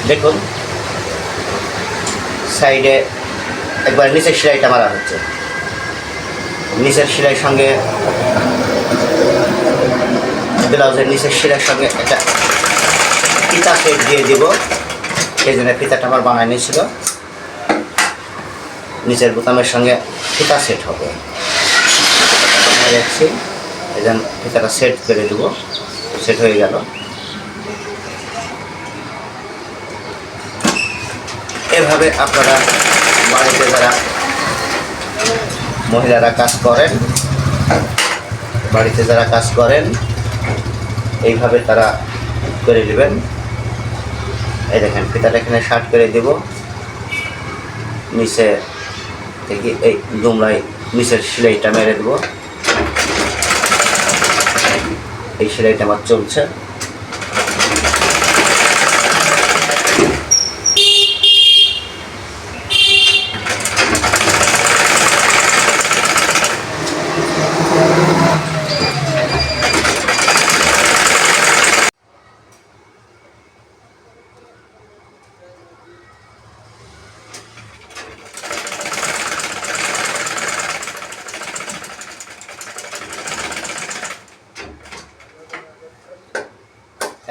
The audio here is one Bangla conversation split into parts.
দেখুন সাইডে একবার নিচের সেলাইটা মারা হচ্ছে, নিচের সেলাইয়ের সঙ্গে ব্লাউজের নিচের সেলাইয়ের সঙ্গে একটা ফিতা সেট দিয়ে দিব। সেই জন্য ফিতাটা আমার বানায় নিয়েছিল, নিচের বোতামের সঙ্গে ফিতা সেট হবে। দেখছি এই জন্য ফিতাটা সেট করে দেবো, সেট হয়ে গেল। এভাবে আপনারা বাড়িতে যারা মহিলারা কাজ করেন, এইভাবে তারা করে নেবেন। এই দেখেন ফিতাটা এখানে শার্ট করে দেব, নিচে থেকে এই দুমড়ায় নিচের সেলাইটা মেরে দেবো। এই সেলাইটা আমার চলছে।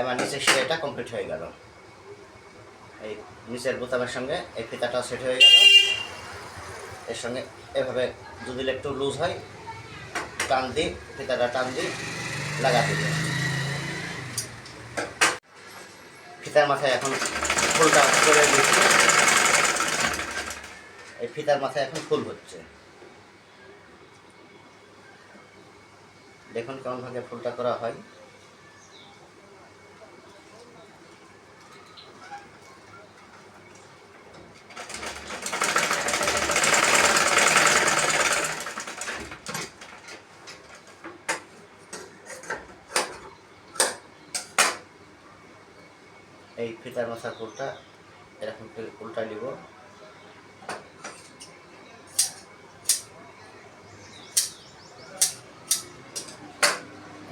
আমার নিচের সেলাইটা কমপ্লিট হয়ে গেল। এই নিচের বোতামের সঙ্গে এই ফিতাটাও সেট হয়ে গেল। এর সঙ্গে এভাবে যদি একটু লুজ হয় টান দিই, ফিতাটা টান দিই, লাগাতে দিই। ফিতার মাথায় এখন ফুলটা করে দিচ্ছি। এই ফিতার মাথায় এখন ফুল হচ্ছে। দেখুন কেমন ভাবে ফুলটা করা হয়। এই ফিতার মাথার ফুলটা এরকম উল্টা নিব।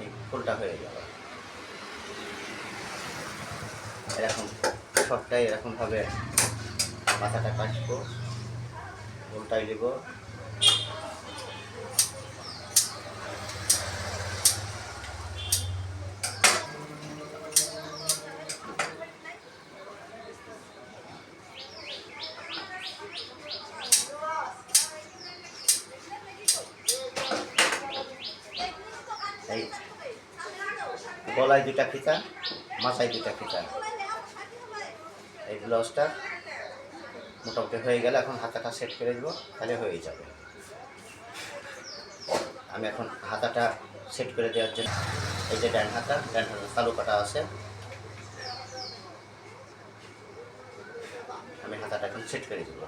এই ফুলটা হয়ে গেল। এরকম সবটাই এরকম ভাবে মাথাটা কাটবো, উল্টাই নিব। এই গলায় দুটা ফিতা, মাথায় দুটা ফিতা। এই ব্লাউজটা মোটামুটি হয়ে গেলে এখন হাতাটা সেট করে দেবো, তাহলে হয়ে যাবে। আমি এখন হাতাটা সেট করে দেওয়ার জন্য এই যে ডান হাতা চালু কাটা আছে, আমি হাতাটা এখন সেট করে দেবো।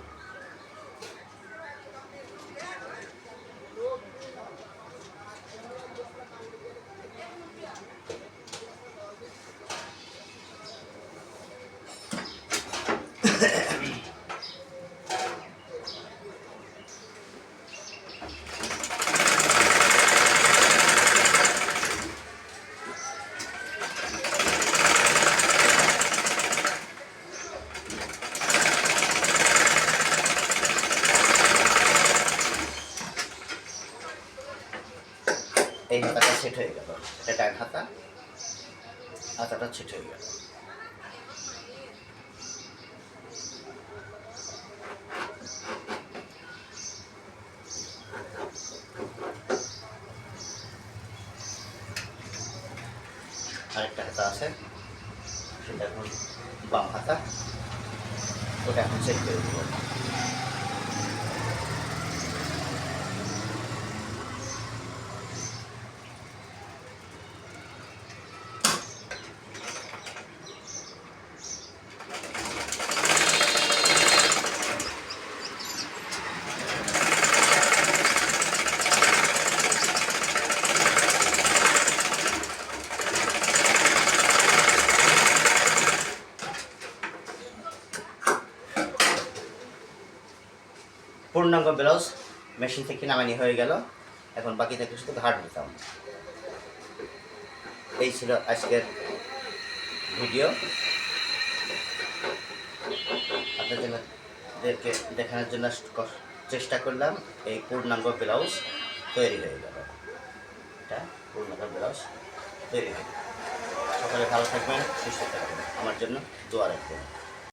এই হাতাটা সেট হয়ে গেল, এটা ডান হাতা, হাতাটা সেট হয়ে গেল। আরেকটা হাতা আছে, সেটা এখন বাম হাতা, ওটা এখন সেট করে দেবো। পূর্ণাঙ্গ ব্লাউজ মেশিন থেকে নামানি হয়ে গেল। এখন বাকি থেকে শুধু ঘাট দিতাম। এই ছিল আজকের ভিডিও। আপনাদেরকে দেখানোর জন্য চেষ্টা করলাম। এই পূর্ণাঙ্গ ব্লাউজ তৈরি হয়ে গেল। এটা পূর্ণাঙ্গ ব্লাউজ তৈরি হয়ে গেল। সকলে ভালো থাকবেন, সুস্থ থাকবেন, আমার জন্য দোয়া রাখবেন।